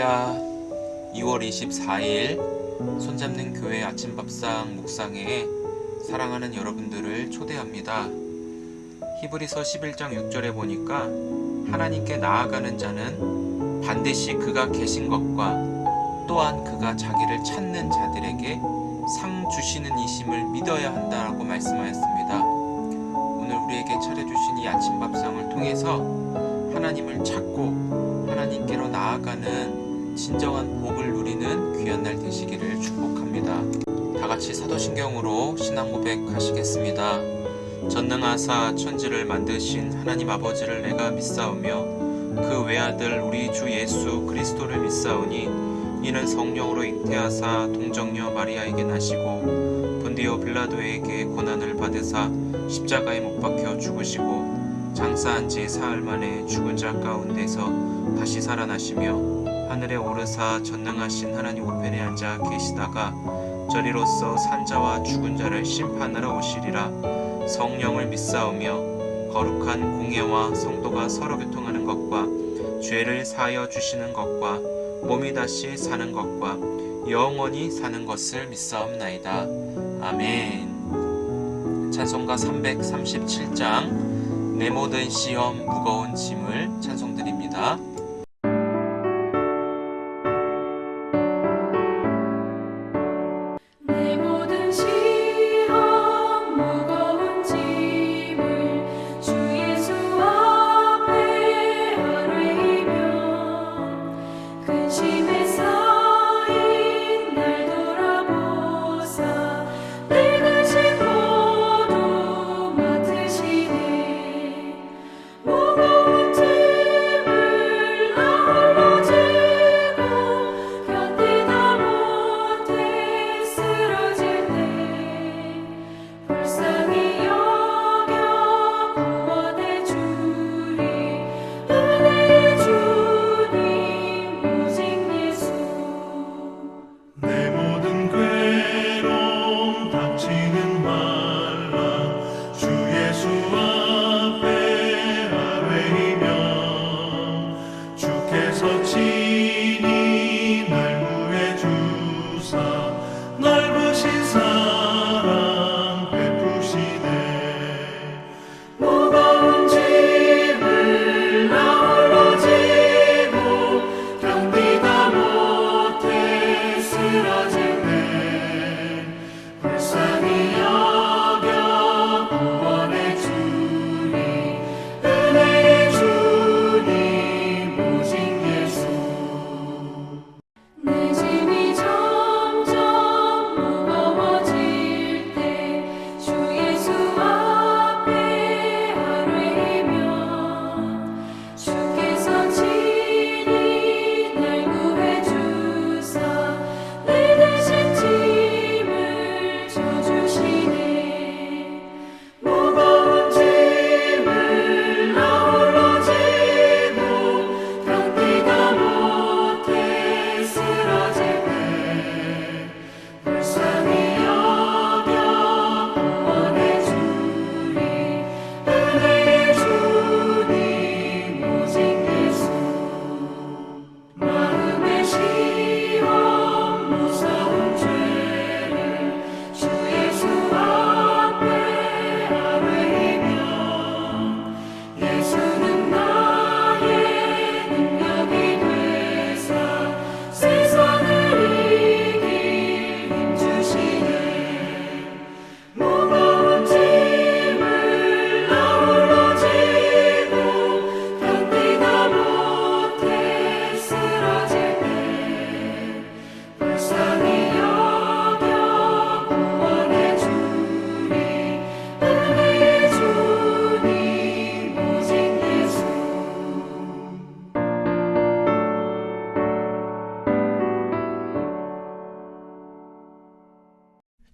할렐루야. 2월 24일 손잡는 교회 아침밥상 묵상회에 사랑하는 여러분들을 초대합니다. 히브리서 11장 6절에 보니까 하나님께 나아가는 자는 반드시 그가 계신 것과 또한 그가 자기를 찾는 자들에게 상 주시는 이심을 믿어야 한다라고 말씀하였습니다. 오늘 우리에게 차려주신 이 아침밥상을 통해서 하나님을 찾고 하나님께로 나아가는 진정한 복을 누리는 귀한 날 되시기를 축복합니다. 다같이 사도신경으로 신앙 고백하시겠습니다. 전능하사 천지를 만드신 하나님 아버지를 내가 믿사오며 그 외아들 우리 주 예수 그리스도를 믿사오니 이는 성령으로 잉태하사 동정녀 마리아에게 나시고 본디오 빌라도에게 고난을 받으사 십자가에 못 박혀 죽으시고 장사한 지 사흘 만에 죽은 자 가운데서 다시 살아나시며 하늘에 오르사 전능하신 하나님 우편에 앉아 계시다가 저리로서 산자와 죽은 자를 심판하러 오시리라. 성령을 믿사오며 거룩한 공예와 성도가 서로 교통하는 것과 죄를 사하여 주시는 것과 몸이 다시 사는 것과 영원히 사는 것을 믿사옵나이다. 아멘. 찬송가 337장 내 모든 시험 무거운 짐을 찬송드립니다.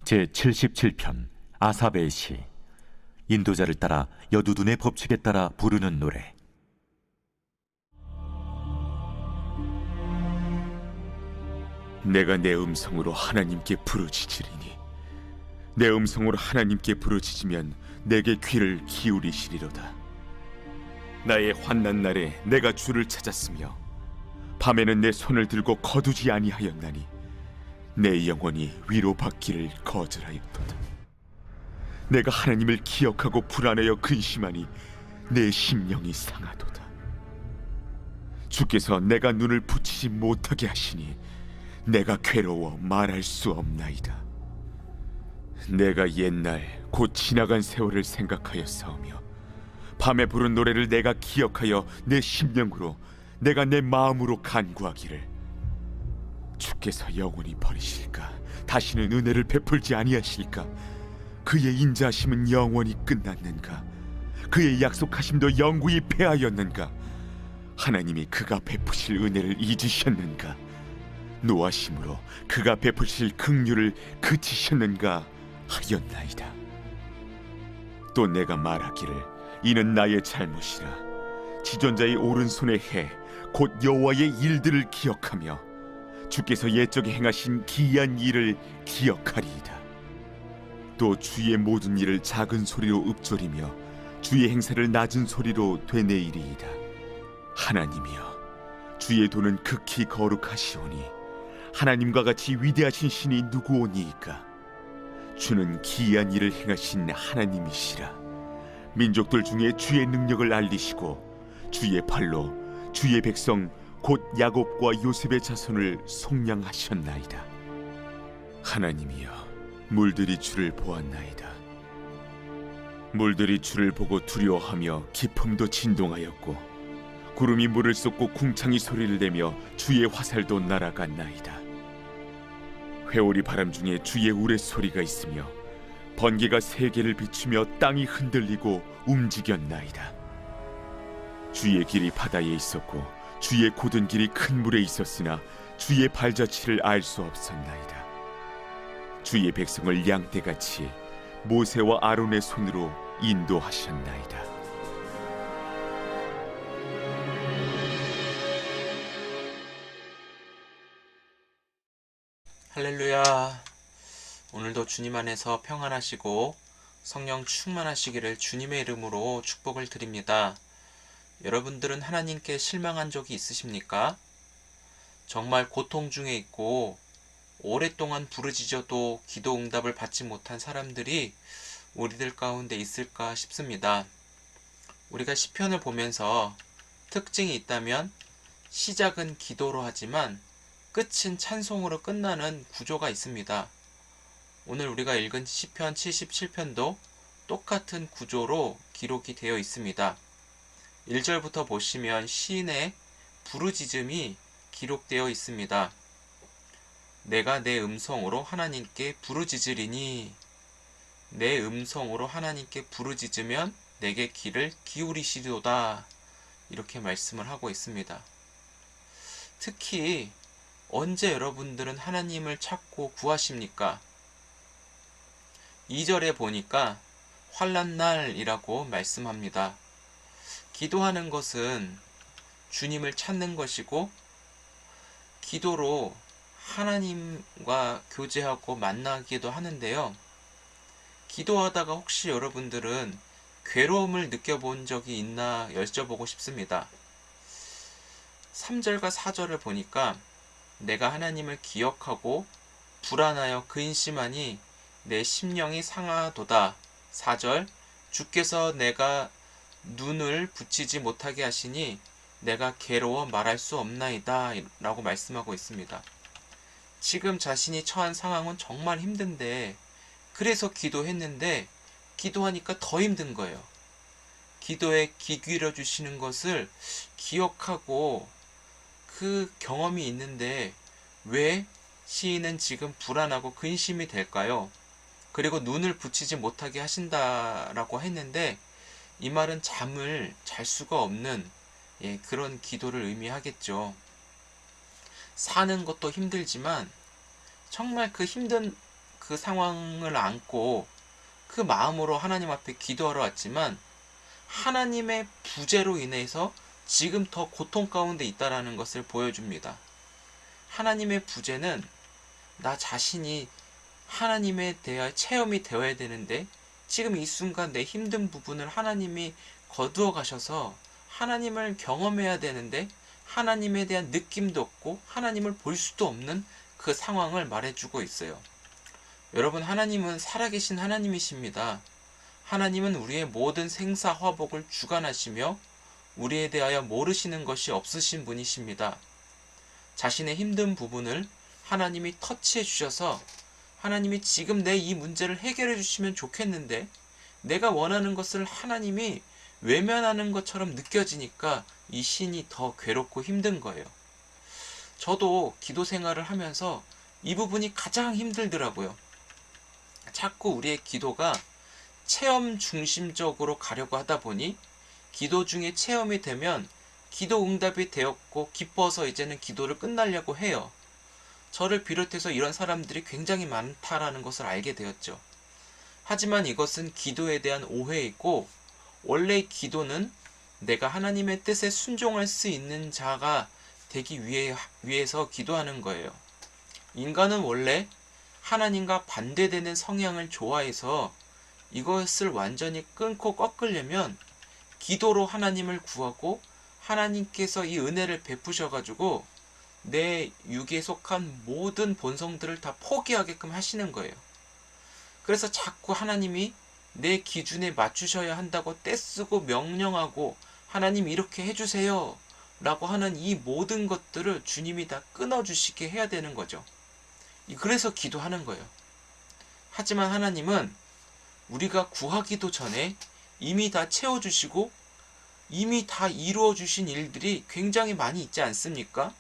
제77편 아삽의 시. 인도자를 따라 여두둔의 법칙에 따라 부르는 노래. 내가 내 음성으로 하나님께 부르짖으리니 내 음성으로 하나님께 부르짖으면 내게 귀를 기울이시리로다. 나의 환난 날에 내가 주를 찾았으며 밤에는 내 손을 들고 거두지 아니하였나니 내 영혼이 위로받기를 거절하였도다. 내가 하나님을 기억하고 불안하여 근심하니 내 심령이 상하도다. 주께서 내가 눈을 붙이지 못하게 하시니 내가 괴로워 말할 수 없나이다. 내가 옛날 곧 지나간 세월을 생각하였사오며 밤에 부른 노래를 내가 기억하여 내 심령으로 내가 내 마음으로 간구하기를 주께서 영원히 버리실까? 다시는 은혜를 베풀지 아니하실까? 그의 인자하심은 영원히 끝났는가? 그의 약속하심도 영구히 패하였는가? 하나님이 그가 베푸실 은혜를 잊으셨는가? 노하심으로 그가 베푸실 긍휼을 그치셨는가 하였나이다. 또 내가 말하기를 이는 나의 잘못이라. 지존자의 오른손의 해 곧 여호와의 일들을 기억하며 주께서 옛적에 행하신 기이한 일을 기억하리이다. 또 주의 모든 일을 작은 소리로 읊조리며 주의 행사를 낮은 소리로 되뇌이리이다. 하나님이여, 주의 도는 극히 거룩하시오니 하나님과 같이 위대하신 신이 누구오니이까? 주는 기이한 일을 행하신 하나님이시라. 민족들 중에 주의 능력을 알리시고 주의 팔로 주의 백성 곧 야곱과 요셉의 자손을 속량하셨나이다. 하나님이여, 물들이 주를 보았나이다. 물들이 주를 보고 두려워하며 깊음도 진동하였고 구름이 물을 쏟고 궁창이 소리를 내며 주의 화살도 날아갔나이다. 회오리 바람 중에 주의 우레소리가 있으며 번개가 세계를 비추며 땅이 흔들리고 움직였나이다. 주의 길이 바다에 있었고 주의 곧은 길이 큰 물에 있었으나 주의 발자취를 알 수 없었나이다. 주의 백성을 양떼같이 모세와 아론의 손으로 인도하셨나이다. 할렐루야. 오늘도 주님 안에서 평안하시고 성령 충만하시기를 주님의 이름으로 축복을 드립니다. 여러분들은 하나님께 실망한 적이 있으십니까? 정말 고통 중에 있고 오랫동안 부르짖어도 기도 응답을 받지 못한 사람들이 우리들 가운데 있을까 싶습니다. 우리가 시편을 보면서 특징이 있다면 시작은 기도로 하지만 끝은 찬송으로 끝나는 구조가 있습니다. 오늘 우리가 읽은 시편 77편도 똑같은 구조로 기록이 되어 있습니다. 1절부터 보시면 시인의 부르짖음이 기록되어 있습니다. 내가 내 음성으로 하나님께 부르짖으리니, 내 음성으로 하나님께 부르짖으면 내게 귀를 기울이시리로다, 이렇게 말씀을 하고 있습니다. 특히 언제 여러분들은 하나님을 찾고 구하십니까? 2절에 보니까 환난날이라고 말씀합니다. 기도하는 것은 주님을 찾는 것이고 기도로 하나님과 교제하고 만나기도 하는데요. 기도하다가 혹시 여러분들은 괴로움을 느껴본 적이 있나 여쭤보고 싶습니다. 3절과 4절을 보니까 내가 하나님을 기억하고 불안하여 근심하니 내 심령이 상하도다. 4절 주께서 내가 눈을 붙이지 못하게 하시니 내가 괴로워 말할 수 없나이다 라고 말씀하고 있습니다. 지금 자신이 처한 상황은 정말 힘든데 그래서 기도했는데 기도하니까 더 힘든 거예요. 기도에 귀 기울여 주시는 것을 기억하고 그 경험이 있는데 왜 시인은 지금 불안하고 근심이 될까요? 그리고 눈을 붙이지 못하게 하신다라고 했는데 이 말은 잠을 잘 수가 없는 그런 기도를 의미하겠죠. 사는 것도 힘들지만 정말 그 힘든 그 상황을 안고 그 마음으로 하나님 앞에 기도하러 왔지만 하나님의 부재로 인해서 지금 더 고통 가운데 있다라는 것을 보여줍니다. 하나님의 부재는 나 자신이 하나님에 대해 체험이 되어야 되는데 지금 이 순간 내 힘든 부분을 하나님이 거두어 가셔서 하나님을 경험해야 되는데 하나님에 대한 느낌도 없고 하나님을 볼 수도 없는 그 상황을 말해주고 있어요. 여러분, 하나님은 살아계신 하나님이십니다. 하나님은 우리의 모든 생사화복을 주관하시며 우리에 대하여 모르시는 것이 없으신 분이십니다. 자신의 힘든 부분을 하나님이 터치해 주셔서 하나님이 지금 내 이 문제를 해결해 주시면 좋겠는데 내가 원하는 것을 하나님이 외면하는 것처럼 느껴지니까 이 신이 더 괴롭고 힘든 거예요. 저도 기도 생활을 하면서 이 부분이 가장 힘들더라고요. 자꾸 우리의 기도가 체험 중심적으로 가려고 하다 보니 기도 중에 체험이 되면 기도 응답이 되었고 기뻐서 이제는 기도를 끝내려고 해요. 저를 비롯해서 이런 사람들이 굉장히 많다라는 것을 알게 되었죠. 하지만 이것은 기도에 대한 오해이고 원래 기도는 내가 하나님의 뜻에 순종할 수 있는 자가 되기 위해서 기도하는 거예요. 인간은 원래 하나님과 반대되는 성향을 좋아해서 이것을 완전히 끊고 꺾으려면 기도로 하나님을 구하고 하나님께서 이 은혜를 베푸셔가지고 내 육에 속한 모든 본성들을 다 포기하게끔 하시는 거예요. 그래서 자꾸 하나님이 내 기준에 맞추셔야 한다고 떼쓰고 명령하고 하나님 이렇게 해주세요 라고 하는 이 모든 것들을 주님이 다 끊어주시게 해야 되는 거죠. 그래서 기도하는 거예요. 하지만 하나님은 우리가 구하기도 전에 이미 다 채워주시고 이미 다 이루어주신 일들이 굉장히 많이 있지 않습니까?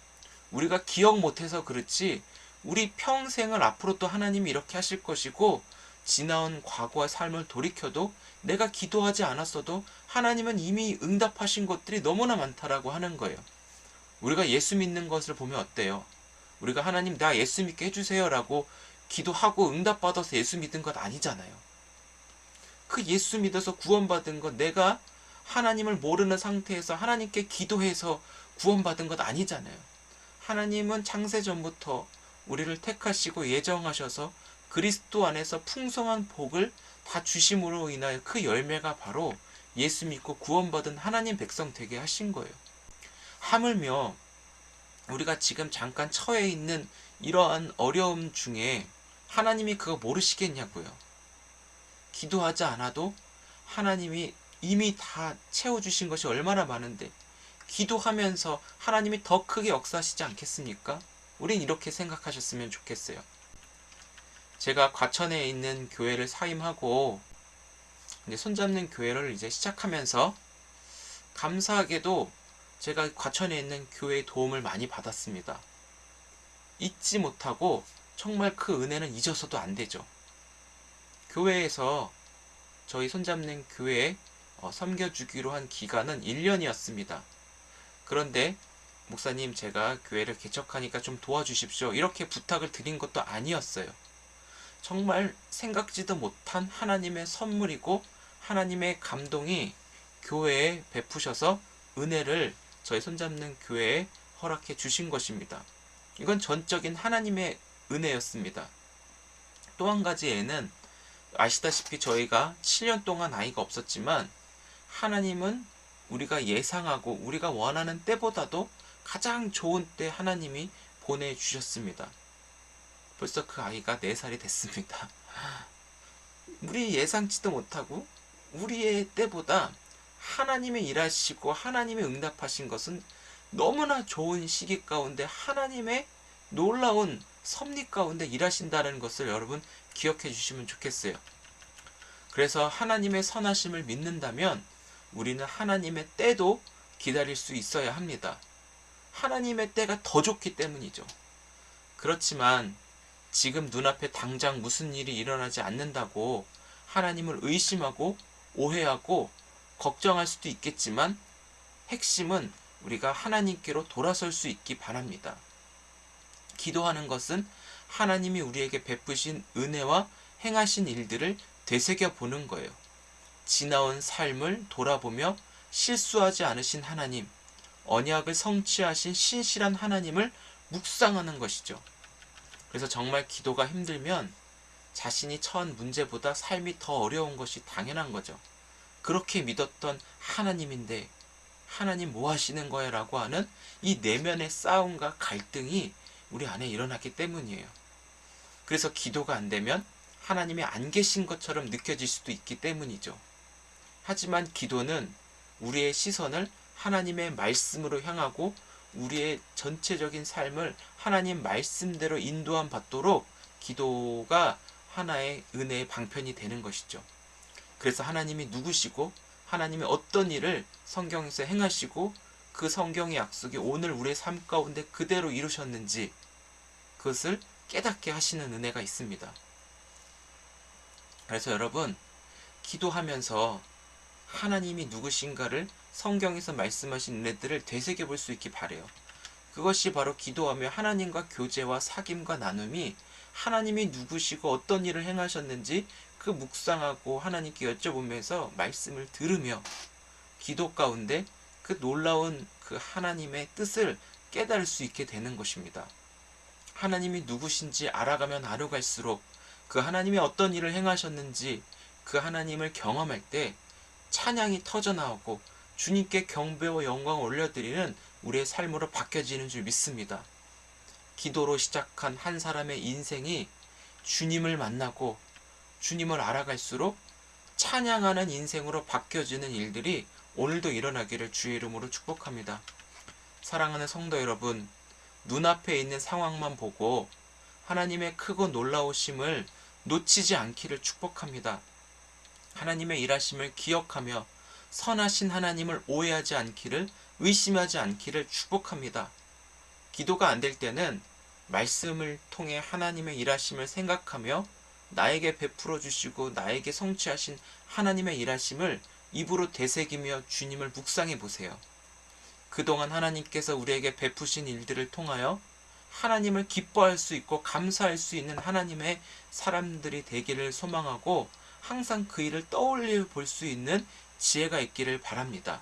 우리가 기억 못해서 그렇지 우리 평생을 앞으로 또 하나님이 이렇게 하실 것이고 지나온 과거의 삶을 돌이켜도 내가 기도하지 않았어도 하나님은 이미 응답하신 것들이 너무나 많다라고 하는 거예요. 우리가 예수 믿는 것을 보면 어때요? 우리가 하나님 나 예수 믿게 해주세요 라고 기도하고 응답받아서 예수 믿은 것 아니잖아요. 그 예수 믿어서 구원받은 것 내가 하나님을 모르는 상태에서 하나님께 기도해서 구원받은 것 아니잖아요. 하나님은 창세전부터 우리를 택하시고 예정하셔서 그리스도 안에서 풍성한 복을 다 주심으로 인하여 그 열매가 바로 예수 믿고 구원받은 하나님 백성 되게 하신 거예요. 하물며 우리가 지금 잠깐 처해 있는 이러한 어려움 중에 하나님이 그거 모르시겠냐고요. 기도하지 않아도 하나님이 이미 다 채워주신 것이 얼마나 많은데 기도하면서 하나님이 더 크게 역사하시지 않겠습니까? 우린 이렇게 생각하셨으면 좋겠어요. 제가 과천에 있는 교회를 사임하고 이제 손잡는 교회를 이제 시작하면서 감사하게도 제가 과천에 있는 교회의 도움을 많이 받았습니다. 잊지 못하고 정말 그 은혜는 잊어서도 안 되죠. 교회에서 저희 손잡는 교회에 섬겨주기로 한 기간은 1년이었습니다. 그런데 목사님 제가 교회를 개척하니까 좀 도와주십시오. 이렇게 부탁을 드린 것도 아니었어요. 정말 생각지도 못한 하나님의 선물이고 하나님의 감동이 교회에 베푸셔서 은혜를 저희 손잡는 교회에 허락해 주신 것입니다. 이건 전적인 하나님의 은혜였습니다. 또 한 가지에는 아시다시피 저희가 7년 동안 아이가 없었지만 하나님은 우리가 예상하고 우리가 원하는 때보다도 가장 좋은 때 하나님이 보내주셨습니다. 벌써 그 아이가 4살이 됐습니다. 우리 예상치도 못하고 우리의 때보다 하나님이 일하시고 하나님이 응답하신 것은 너무나 좋은 시기 가운데 하나님의 놀라운 섭리 가운데 일하신다는 것을 여러분 기억해 주시면 좋겠어요. 그래서 하나님의 선하심을 믿는다면 우리는 하나님의 때도 기다릴 수 있어야 합니다. 하나님의 때가 더 좋기 때문이죠. 그렇지만 지금 눈앞에 당장 무슨 일이 일어나지 않는다고 하나님을 의심하고 오해하고 걱정할 수도 있겠지만 핵심은 우리가 하나님께로 돌아설 수 있기 바랍니다. 기도하는 것은 하나님이 우리에게 베푸신 은혜와 행하신 일들을 되새겨 보는 거예요. 지나온 삶을 돌아보며 실수하지 않으신 하나님, 언약을 성취하신 신실한 하나님을 묵상하는 것이죠. 그래서 정말 기도가 힘들면 자신이 처한 문제보다 삶이 더 어려운 것이 당연한 거죠. 그렇게 믿었던 하나님인데 하나님 뭐 하시는 거야? 라고 하는 이 내면의 싸움과 갈등이 우리 안에 일어났기 때문이에요. 그래서 기도가 안 되면 하나님이 안 계신 것처럼 느껴질 수도 있기 때문이죠. 하지만 기도는 우리의 시선을 하나님의 말씀으로 향하고 우리의 전체적인 삶을 하나님 말씀대로 인도함 받도록 기도가 하나의 은혜의 방편이 되는 것이죠. 그래서 하나님이 누구시고 하나님이 어떤 일을 성경에서 행하시고 그 성경의 약속이 오늘 우리의 삶 가운데 그대로 이루셨는지 그것을 깨닫게 하시는 은혜가 있습니다. 그래서 여러분, 기도하면서 하나님이 누구신가를 성경에서 말씀하신 은혜들을 되새겨볼 수 있기 바라요. 그것이 바로 기도하며 하나님과 교제와 사귐과 나눔이 하나님이 누구시고 어떤 일을 행하셨는지 그 묵상하고 하나님께 여쭤보면서 말씀을 들으며 기도 가운데 그 놀라운 그 하나님의 뜻을 깨달을 수 있게 되는 것입니다. 하나님이 누구신지 알아가면 알아갈수록 그 하나님이 어떤 일을 행하셨는지 그 하나님을 경험할 때 찬양이 터져나오고 주님께 경배와 영광을 올려드리는 우리의 삶으로 바뀌어지는 줄 믿습니다. 기도로 시작한 한 사람의 인생이 주님을 만나고 주님을 알아갈수록 찬양하는 인생으로 바뀌어지는 일들이 오늘도 일어나기를 주의 이름으로 축복합니다. 사랑하는 성도 여러분, 눈앞에 있는 상황만 보고 하나님의 크고 놀라우심을 놓치지 않기를 축복합니다. 하나님의 일하심을 기억하며 선하신 하나님을 오해하지 않기를, 의심하지 않기를 축복합니다. 기도가 안 될 때는 말씀을 통해 하나님의 일하심을 생각하며 나에게 베풀어 주시고 나에게 성취하신 하나님의 일하심을 입으로 되새기며 주님을 묵상해 보세요. 그동안 하나님께서 우리에게 베푸신 일들을 통하여 하나님을 기뻐할 수 있고 감사할 수 있는 하나님의 사람들이 되기를 소망하고 항상 그 일을 떠올려 볼 수 있는 지혜가 있기를 바랍니다.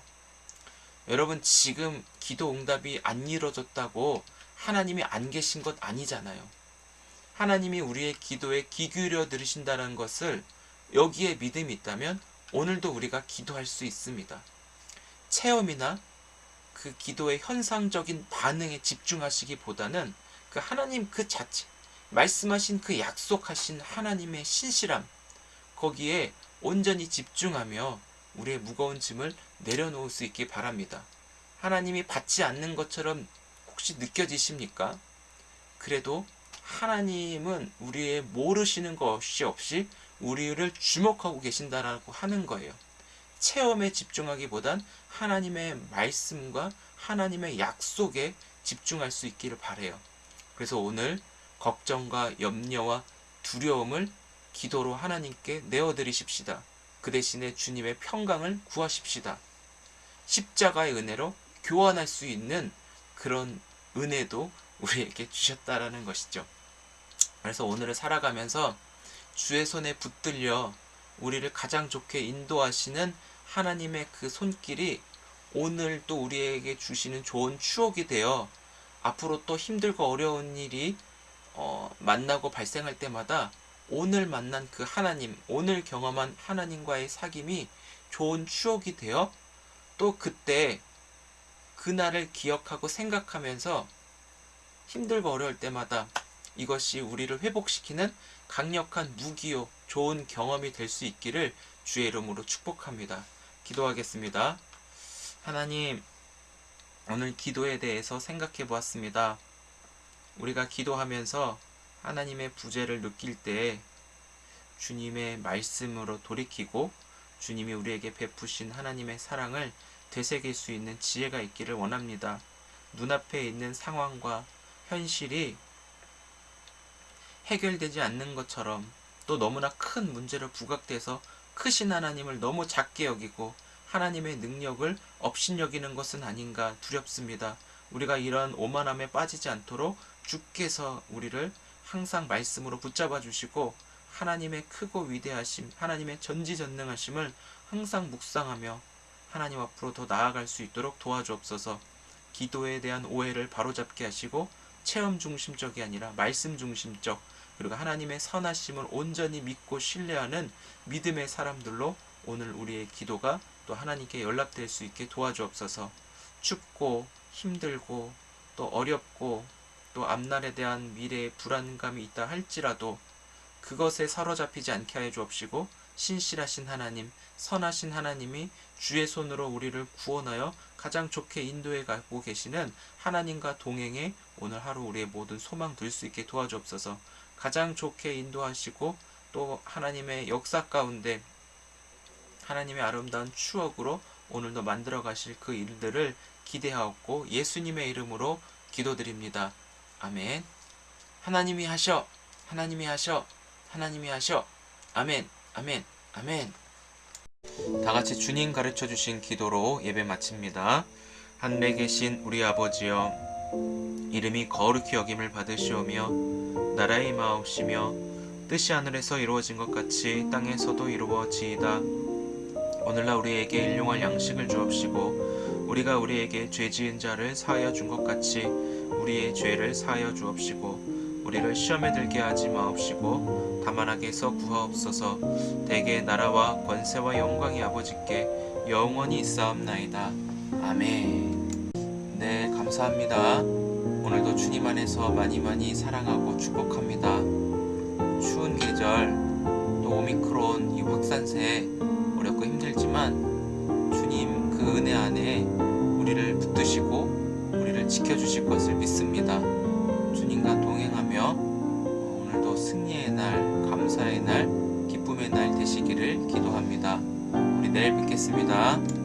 여러분, 지금 기도 응답이 안 이루어졌다고 하나님이 안 계신 것 아니잖아요. 하나님이 우리의 기도에 귀 기울여 들으신다는 것을 여기에 믿음이 있다면 오늘도 우리가 기도할 수 있습니다. 체험이나 그 기도의 현상적인 반응에 집중하시기보다는 그 하나님 그 자체, 말씀하신 그 약속하신 하나님의 신실함, 거기에 온전히 집중하며 우리의 무거운 짐을 내려놓을 수 있기 바랍니다. 하나님이 받지 않는 것처럼 혹시 느껴지십니까? 그래도 하나님은 우리의 모르시는 것이 없이 우리를 주목하고 계신다라고 하는 거예요. 체험에 집중하기보단 하나님의 말씀과 하나님의 약속에 집중할 수 있기를 바라요. 그래서 오늘 걱정과 염려와 두려움을 기도로 하나님께 내어드리십시다. 그 대신에 주님의 평강을 구하십시다. 십자가의 은혜로 교환할 수 있는 그런 은혜도 우리에게 주셨다라는 것이죠. 그래서 오늘을 살아가면서 주의 손에 붙들려 우리를 가장 좋게 인도하시는 하나님의 그 손길이 오늘 또 우리에게 주시는 좋은 추억이 되어 앞으로 또 힘들고 어려운 일이 만나고 발생할 때마다 오늘 만난 그 하나님, 오늘 경험한 하나님과의 사귐이 좋은 추억이 되어 또 그때 그날을 기억하고 생각하면서 힘들고 어려울 때마다 이것이 우리를 회복시키는 강력한 무기요, 좋은 경험이 될 수 있기를 주의 이름으로 축복합니다. 기도하겠습니다. 하나님, 오늘 기도에 대해서 생각해 보았습니다. 우리가 기도하면서 하나님의 부재를 느낄 때 주님의 말씀으로 돌이키고 주님이 우리에게 베푸신 하나님의 사랑을 되새길 수 있는 지혜가 있기를 원합니다. 눈앞에 있는 상황과 현실이 해결되지 않는 것처럼 또 너무나 큰 문제로 부각돼서 크신 하나님을 너무 작게 여기고 하나님의 능력을 업신여기는 것은 아닌가 두렵습니다. 우리가 이러한 오만함에 빠지지 않도록 주께서 우리를 항상 말씀으로 붙잡아 주시고 하나님의 크고 위대하심, 하나님의 전지전능하심을 항상 묵상하며 하나님 앞으로 더 나아갈 수 있도록 도와주옵소서. 기도에 대한 오해를 바로잡게 하시고 체험 중심적이 아니라 말씀 중심적, 그리고 하나님의 선하심을 온전히 믿고 신뢰하는 믿음의 사람들로 오늘 우리의 기도가 또 하나님께 연락될 수 있게 도와주옵소서. 춥고 힘들고 또 어렵고 또 앞날에 대한 미래의 불안감이 있다 할지라도 그것에 사로잡히지 않게 하여 주옵시고 신실하신 하나님, 선하신 하나님이 주의 손으로 우리를 구원하여 가장 좋게 인도해 가고 계시는 하나님과 동행해 오늘 하루 우리의 모든 소망 들 수 있게 도와주옵소서. 가장 좋게 인도하시고 또 하나님의 역사 가운데 하나님의 아름다운 추억으로 오늘도 만들어 가실 그 일들을 기대하옵고 예수님의 이름으로 기도드립니다. 아멘. 하나님이 하셔, 하나님이 하셔, 하나님이 하셔. 아멘, 아멘, 아멘. 다 같이 주님 가르쳐 주신 기도로 예배 마칩니다. 하늘에 계신 우리 아버지여, 이름이 거룩히 여김을 받으시오며 나라의 임하옵시며 뜻이 하늘에서 이루어진 것 같이 땅에서도 이루어지이다. 오늘날 우리에게 일용할 양식을 주옵시고 우리가 우리에게 죄 지은 자를 사하여 준 것 같이 우리의 죄를 사하여 주옵시고 우리를 시험에 들게 하지 마옵시고 다만 악에서 구하옵소서. 대개 나라와 권세와 영광이 아버지께 영원히 있사옵나이다. 아멘. 네, 감사합니다. 오늘도 주님 안에서 많이 사랑하고 축복합니다. 추운 계절 또 오미크론 이 확산세에 어렵고 힘들지만 주님 그 은혜 안에 우리를 붙드시고 우리를 지켜주실 것을 믿습니다. 주님과 동행하며 오늘도 승리의 날, 감사의 날, 기쁨의 날 되시기를 기도합니다. 우리 내일 뵙겠습니다.